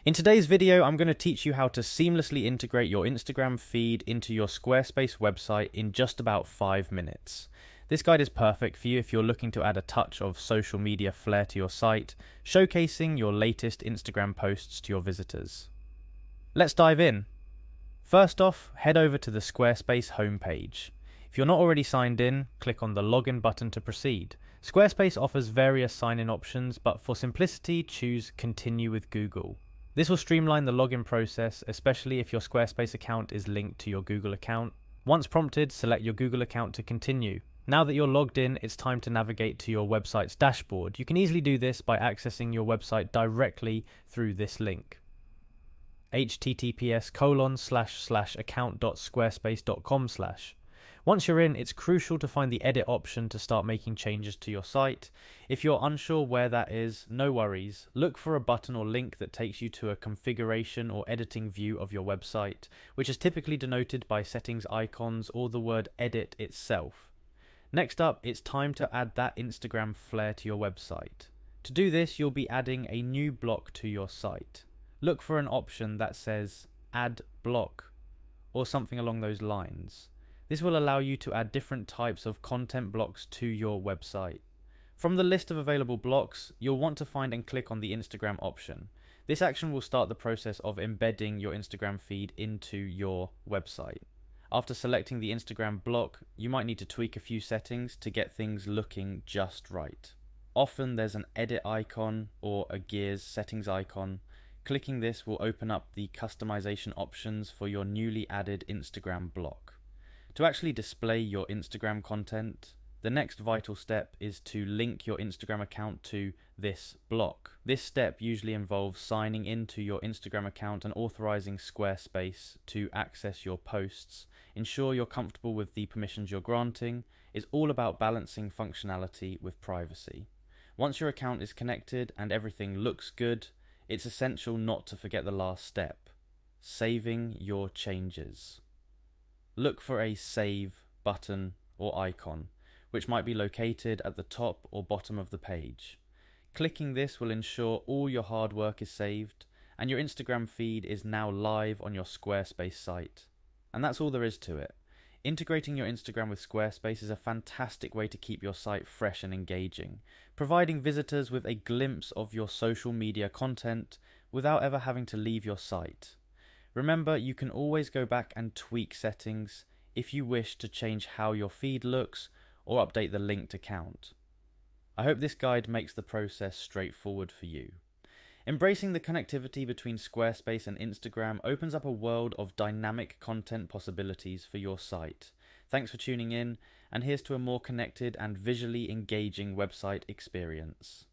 In today's video, I'm going to teach you how to seamlessly integrate your Instagram feed into your Squarespace website in just about 5 minutes. This guide is perfect for you if you're looking to add a touch of social media flair to your site, showcasing your latest Instagram posts to your visitors. Let's dive in. First off, head over to the Squarespace homepage. If you're not already signed in, click on the login button to proceed. Squarespace offers various sign-in options, but for simplicity, choose Continue with Google. This will streamline the login process, especially if your Squarespace account is linked to your Google account. Once prompted, select your Google account to continue. Now that you're logged in, it's time to navigate to your website's dashboard. You can easily do this by accessing your website directly through this link: https://account.squarespace.com/. Once you're in, it's crucial to find the edit option to start making changes to your site. If you're unsure where that is, no worries. Look for a button or link that takes you to a configuration or editing view of your website, which is typically denoted by settings icons or the word edit itself. Next up, it's time to add that Instagram flair to your website. To do this, you'll be adding a new block to your site. Look for an option that says Add Block or something along those lines. This will allow you to add different types of content blocks to your website. From the list of available blocks, you'll want to find and click on the Instagram option. This action will start the process of embedding your Instagram feed into your website. After selecting the Instagram block, you might need to tweak a few settings to get things looking just right. Often there's an edit icon or a gears settings icon. Clicking this will open up the customization options for your newly added Instagram block. To actually display your Instagram content, the next vital step is to link your Instagram account to this block. This step usually involves signing into your Instagram account and authorizing Squarespace to access your posts. Ensure you're comfortable with the permissions you're granting. It's all about balancing functionality with privacy. Once your account is connected and everything looks good, it's essential not to forget the last step: saving your changes. Look for a Save button or icon, which might be located at the top or bottom of the page. Clicking this will ensure all your hard work is saved, and your Instagram feed is now live on your Squarespace site. And that's all there is to it. Integrating your Instagram with Squarespace is a fantastic way to keep your site fresh and engaging, providing visitors with a glimpse of your social media content without ever having to leave your site. Remember, you can always go back and tweak settings if you wish to change how your feed looks or update the linked account. I hope this guide makes the process straightforward for you. Embracing the connectivity between Squarespace and Instagram opens up a world of dynamic content possibilities for your site. Thanks for tuning in, and here's to a more connected and visually engaging website experience.